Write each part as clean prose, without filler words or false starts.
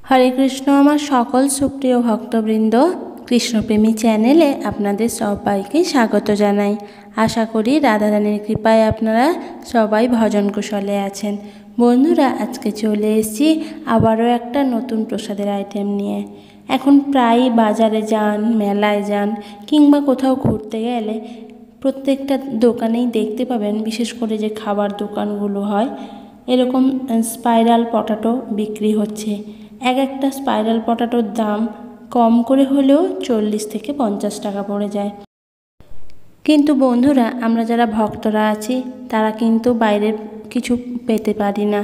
হরে কৃষ্ণ। আমার সকল সুপ্রিয় ভক্তবৃন্দ, কৃষ্ণপ্রেমী চ্যানেলে আপনাদের সবাইকে স্বাগত জানাই। আশা করি রাধারানীর কৃপায় আপনারা সবাই ভজন কুশলে আছেন। বন্ধুরা, আজকে চলে এসেছি আবারও একটা নতুন প্রসাদের আইটেম নিয়ে। এখন প্রায়ই বাজারে যান, মেলায় যান কিংবা কোথাও ঘুরতে গেলে প্রত্যেকটা দোকানেই দেখতে পাবেন, বিশেষ করে যে খাবার দোকানগুলো হয়, এরকম স্পাইরাল পটাটো বিক্রি হচ্ছে। এক একটা স্পাইরাল পটাটোর দাম কম করে হলেও 40 থেকে 50 টাকা পড়ে যায়। কিন্তু বন্ধুরা, আমরা যারা ভক্তরা আছি তারা কিন্তু বাইরের কিছু পেতে পারি না।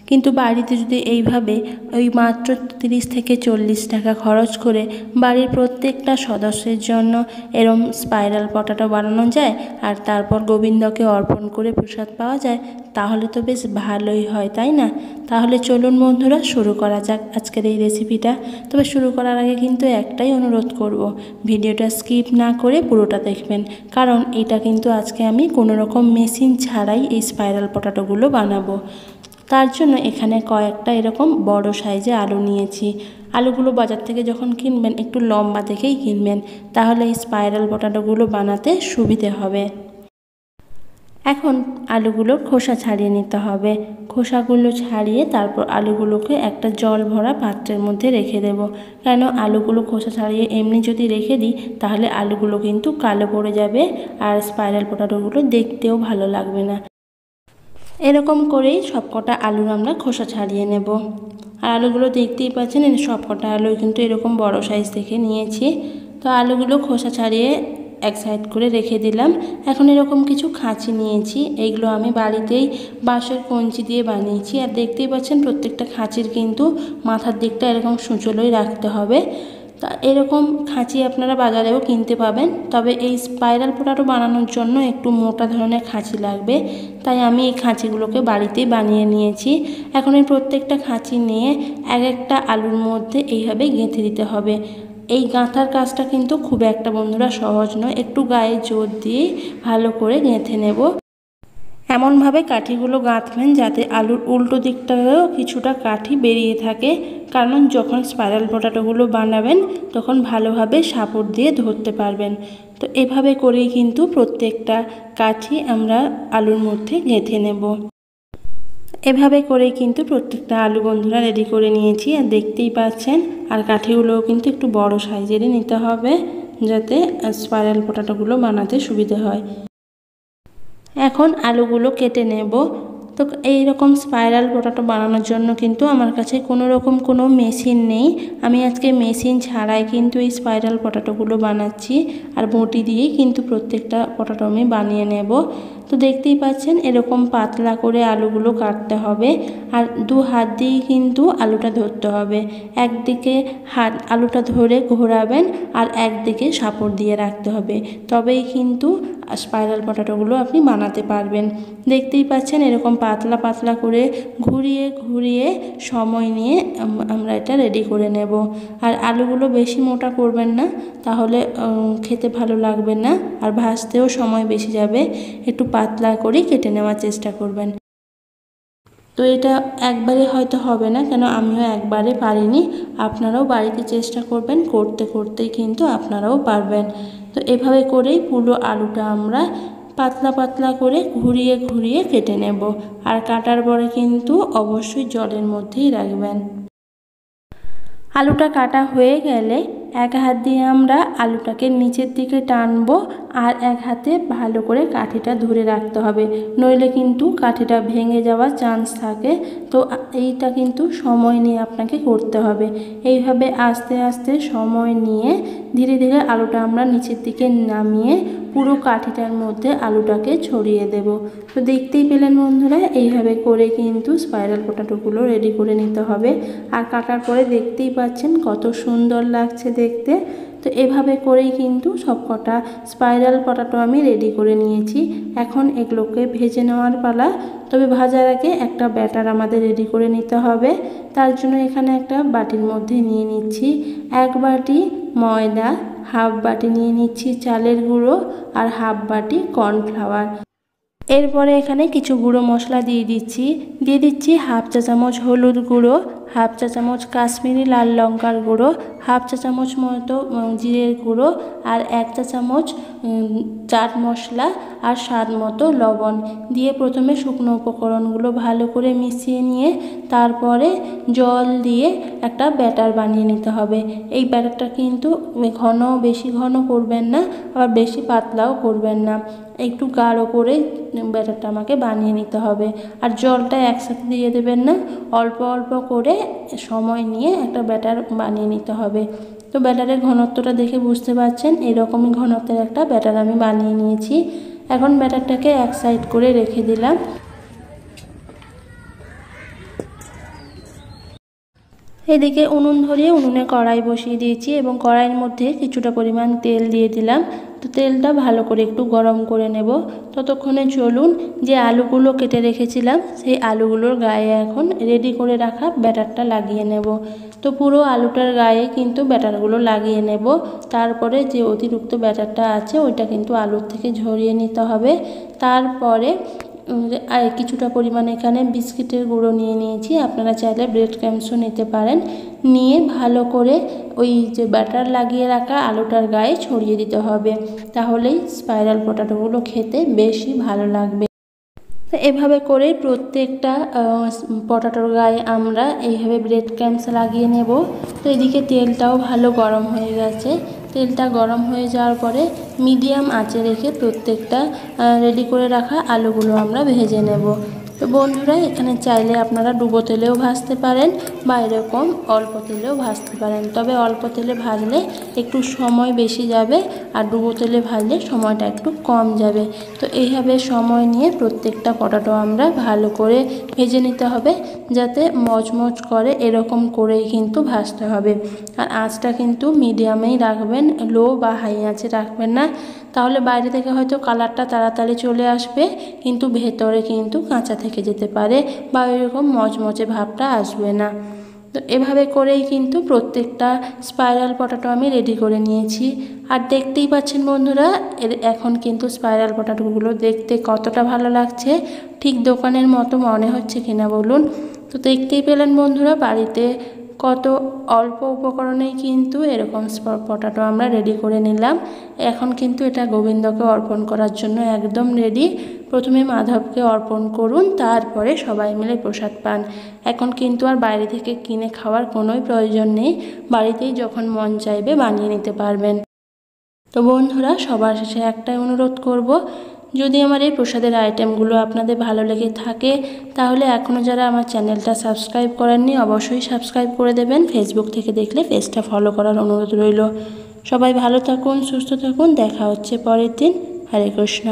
কিন্তু বাড়িতে যদি এইভাবে ওই মাত্র 30 থেকে 40 টাকা খরচ করে বাড়ির প্রত্যেকটা সদস্যের জন্য এরম স্পাইরাল পটাটো বানানো যায় আর তারপর গোবিন্দকে অর্পণ করে প্রসাদ পাওয়া যায়, তাহলে তো বেশ ভালোই হয়, তাই না? তাহলে চলুন বন্ধুরা, শুরু করা যাক আজকের এই রেসিপিটা। তবে শুরু করার আগে কিন্তু একটাই অনুরোধ করব, ভিডিওটা স্কিপ না করে পুরোটা দেখবেন, কারণ এটা কিন্তু আজকে আমি কোনো রকম মেশিন ছাড়াই এই স্পাইরাল পটাটোগুলো বানাবো। তার জন্য এখানে কয়েকটা এরকম বড় সাইজে আলু নিয়েছি। আলুগুলো বাজার থেকে যখন কিনবেন একটু লম্বা দেখেই কিনবেন, তাহলে এই স্পাইরাল পটাটোগুলো বানাতে সুবিধে হবে। এখন আলুগুলোর খোসা ছাড়িয়ে নিতে হবে। খোসাগুলো ছাড়িয়ে তারপর আলুগুলোকে একটা জল ভরা পাত্রের মধ্যে রেখে দেব। কেন আলুগুলো খোসা ছাড়িয়ে এমনি যদি রেখে দিই তাহলে আলুগুলো কিন্তু কালো পড়ে যাবে আর স্পাইরাল পটাটোগুলো দেখতেও ভালো লাগবে না। এরকম করেই সবকটা আলুর আমরা খোসা ছাড়িয়ে নেব। আর আলুগুলো দেখতেই পাচ্ছেন, সবকটা আলু কিন্তু এরকম বড় সাইজ দেখে নিয়েছি। তো আলুগুলো খোসা ছাড়িয়ে এক সাইড করে রেখে দিলাম। এখন এরকম কিছু খাঁচি নিয়েছি, এইগুলো আমি বাড়িতেই বাঁশের কঞ্চি দিয়ে বানিয়েছি। আর দেখতেই পাচ্ছেন প্রত্যেকটা খাঁচির কিন্তু মাথার দিকটা এরকম সুচলোই রাখতে হবে। তা এরকম খাঁচি আপনারা বাজারেও কিনতে পাবেন, তবে এই স্পাইরাল পটাটো বানানোর জন্য একটু মোটা ধরনের খাঁচি লাগবে, তাই আমি এই খাঁচিগুলোকে বাড়িতেই বানিয়ে নিয়েছি। এখন এই প্রত্যেকটা খাঁচি নিয়ে এক একটা আলুর মধ্যে এইভাবে গেঁথে দিতে হবে। এই গাঁথার কাজটা কিন্তু খুব একটা বন্ধুরা সহজ নয়, একটু গায়ে জোর দিয়ে ভালো করে গেঁথে নেব। এমনভাবে কাঠিগুলো গাঁথবেন যাতে আলুর উল্টো দিকটাও কিছুটা কাঠি বেরিয়ে থাকে, কারণ যখন স্পাইরাল পটাটোগুলো বানাবেন তখন ভালোভাবে সাপোর্ট দিয়ে ধরতে পারবেন। তো এভাবে করেই কিন্তু প্রত্যেকটা কাঠি আমরা আলুর মধ্যে গেঁথে নেব। এভাবে করেই কিন্তু প্রত্যেকটা আলু বন্ধুরা রেডি করে নিয়েছি। আর দেখতেই পাচ্ছেন, আর কাঠিগুলোও কিন্তু একটু বড় সাইজেরই নিতে হবে যাতে স্পাইরাল পটাটোগুলো বানাতে সুবিধে হয়। এখন আলুগুলো কেটে নেব। তো এই রকম স্পাইরাল পটাটো বানানোর জন্য কিন্তু আমার কাছে কোনো মেশিন নেই। আমি আজকে মেশিন ছাড়াই কিন্তু এই স্পাইরাল পটাটোগুলো বানাচ্ছি, আর বঁটি দিয়েই কিন্তু প্রত্যেকটা পটাটো আমি বানিয়ে নেব। তো দেখতেই পাচ্ছেন এরকম পাতলা করে আলুগুলো কাটতে হবে, আর দু হাত দিয়েই কিন্তু আলুটা ধরতে হবে। একদিকে আলুটা ধরে ঘোরাবেন আর একদিকে সাপোর্ট দিয়ে রাখতে হবে, তবেই কিন্তু স্পাইরাল পটাটোগুলো আপনি বানাতে পারবেন। দেখতেই পাচ্ছেন এরকম পাতলা পাতলা করে ঘুরিয়ে ঘুরিয়ে সময় নিয়ে আমরা এটা রেডি করে নেব। আর আলুগুলো বেশি মোটা করবেন না, তাহলে খেতে ভালো লাগবে না আর ভাজতেও সময় বেশি যাবে। একটু পাতলা করে কেটে নেওয়ার চেষ্টা করবেন। তো এটা একবারে হয়তো হবে না, কেন আমিও একবারে পারিনি। আপনারাও বাড়িতে চেষ্টা করবেন, করতে করতেই কিন্তু আপনারাও পারবেন। তো এভাবে করেই পুরো আলুটা আমরা পাতলা পাতলা করে ঘুরিয়ে ঘুরিয়ে কেটে নেব। আর কাটার পরে কিন্তু অবশ্যই জলের মধ্যেই রাখবেন। আলুটা কাটা হয়ে গেলে এক হাত দিয়ে আমরা আলুটাকে নিচের দিকে টানবো আর এক হাতে ভালো করে কাঠিটা ধরে রাখতে হবে, নইলে কিন্তু কাঠিটা ভেঙে যাওয়ার চান্স থাকে। তো এইটা কিন্তু সময় নিয়ে আপনাকে করতে হবে। এইভাবে আস্তে আস্তে সময় নিয়ে ধীরে ধীরে আলুটা আমরা নিচের দিকে নামিয়ে পুরো কাঠিটার মধ্যে আলুটাকে ছড়িয়ে দেব। তো দেখতেই পেলেন বন্ধুরা, এইভাবে করে কিন্তু স্পাইরাল পটাটোগুলো রেডি করে নিতে হবে। আর কাটার পরে দেখতেই পাচ্ছেন কত সুন্দর লাগছে দেখতে। তো এভাবে করেই কিন্তু সবকটা স্পাইরাল পটাটো আমি রেডি করে নিয়েছি। এখন এগুলোকে ভেজে নেওয়ার পালা। তবে ভাজার আগে একটা ব্যাটার আমাদের রেডি করে নিতে হবে। তার জন্য এখানে একটা বাটির মধ্যে নিয়ে নিচ্ছি 1 বাটি ময়দা, হাফ বাটি নিয়ে নিচ্ছি চালের গুঁড়ো আর হাফ বাটি কর্নফ্লাওয়ার। এরপরে এখানে কিছু গুঁড়ো মশলা দিয়ে দিচ্ছি হাফ চা চামচ হলুদ গুঁড়ো, হাফ চা চামচ কাশ্মীরি লাল লঙ্কার গুঁড়ো, হাফ চা চামচ মতো জিরের গুঁড়ো, আর 1 চা চামচ চাট মশলা, আর স্বাদ মতো লবণ দিয়ে প্রথমে শুকনো উপকরণগুলো ভালো করে মিশিয়ে নিয়ে তারপরে জল দিয়ে একটা ব্যাটার বানিয়ে নিতে হবে। এই ব্যাটারটা কিন্তু বেশি ঘন করবেন না, আবার বেশি পাতলাও করবেন না, একটু গাঢ় করে ব্যাটারটা আমাকে বানিয়ে নিতে হবে। আর জলটা একসাথে দিয়ে দেবেন না, অল্প অল্প করে সময় নিয়ে একটা ব্যাটার বানিয়ে নিতে হবে। তো ব্যাটারের ঘনত্বটা দেখে বুঝতে পারছেন, এরকমই ঘনত্বের একটা ব্যাটার আমি বানিয়ে নিয়েছি। এখন ব্যাটারটাকে এক সাইড করে রেখে দিলাম। এদিকে উনুন ধরিয়ে উনুনে কড়াই বসিয়ে দিয়েছি এবং কড়াইয়ের মধ্যে কিছুটা পরিমাণ তেল দিয়ে দিলাম। তো তেলটা ভালো করে একটু গরম করে নেব। ততক্ষণে চলুন যে আলুগুলো কেটে রেখেছিলাম সেই আলুগুলোর গায়ে এখন রেডি করে রাখা ব্যাটারটা লাগিয়ে নেব। তো পুরো আলুটার গায়ে কিন্তু ব্যাটারগুলো লাগিয়ে নেব। তারপরে যে অতিরিক্ত ব্যাটারটা আছে ওইটা কিন্তু আলুর থেকে ঝরিয়ে নিতে হবে। তারপরে আর কিছুটা পরিমাণে এখানে বিস্কিটের গুঁড়ো নিয়ে নিয়েছি, আপনারা চাইলে ব্রেড ক্রাম্বসও নিতে পারেন। নিয়ে ভালো করে ওই যে ব্যাটার লাগিয়ে রাখা আলুটার গায়ে ছড়িয়ে দিতে হবে, তাহলেই স্পাইরাল পটাটোগুলো খেতে বেশি ভালো লাগবে। তো এভাবে করে প্রত্যেকটা পটাটোর গায়ে আমরা এইভাবে ব্রেড ক্রাম্বস লাগিয়ে নেব। তো এদিকে তেলটাও ভালো গরম হয়ে গেছে। তেলটা গরম হয়ে যাওয়ার পরে মিডিয়াম আঁচে রেখে প্রত্যেকটা রেডি করে রাখা আলুগুলো আমরা ভেজে নেব। তো বন্ধুরা, এখানে চাইলে আপনারা ডুবো তেলেও ভাজতে পারেন বা এরকম অল্প তেলেও ভাজতে পারেন, তবে অল্প তেলে ভাজলে একটু সময় বেশি যাবে আর ডুবো তেলে ভাজলে সময়টা একটু কম যাবে। তো এইভাবে সময় নিয়ে প্রত্যেকটা পটাটো আমরা ভালো করে ভেজে নিতে হবে, যাতে মচমচ করে এরকম করেই কিন্তু ভাজতে হবে। আর আঁচটা কিন্তু মিডিয়ামেই রাখবেন, লো বা হাই আঁচে রাখবেন না, তাহলে বাইরে থেকে হয়তো কালারটা তাড়াতাড়ি চলে আসবে কিন্তু ভেতরে কিন্তু কাঁচা থেকে যেতে পারে বা এরকম মচমচে ভাবটা আসবে না। তো এভাবে করেই কিন্তু প্রত্যেকটা স্পাইরাল পটাটো আমি রেডি করে নিয়েছি। আর দেখতেই পাচ্ছেন বন্ধুরা, এখন কিন্তু স্পাইরাল পটাটোগুলো দেখতে কতটা ভালো লাগছে, ঠিক দোকানের মতো মনে হচ্ছে কিনা বলুন। তো দেখতেই পেলেন বন্ধুরা, বাড়িতে কত অল্প উপকরণেই কিন্তু এরকম পটাটো আমরা রেডি করে নিলাম। এখন কিন্তু এটা গোবিন্দকে অর্পণ করার জন্য একদম রেডি। প্রথমে মাধবকে অর্পণ করুন, তারপরে সবাই মিলে প্রসাদ পান। এখন কিন্তু আর বাইরে থেকে কিনে খাওয়ার কোনোই প্রয়োজন নেই, বাড়িতেই যখন মন চাইবে বানিয়ে নিতে পারবেন। তো বন্ধুরা, সবার শেষে একটাই অনুরোধ করব, যদি আমার এই প্রসাদের আইটেমগুলো আপনাদের ভালো লেগে থাকে তাহলে এখনও যারা আমার চ্যানেলটা সাবস্ক্রাইব করেননি অবশ্যই সাবস্ক্রাইব করে দেবেন। ফেসবুক থেকে দেখলে পেজটা ফলো করার অনুরোধ রইল। সবাই ভালো থাকুন, সুস্থ থাকুন, দেখা হচ্ছে পরের দিন। হরে কৃষ্ণ।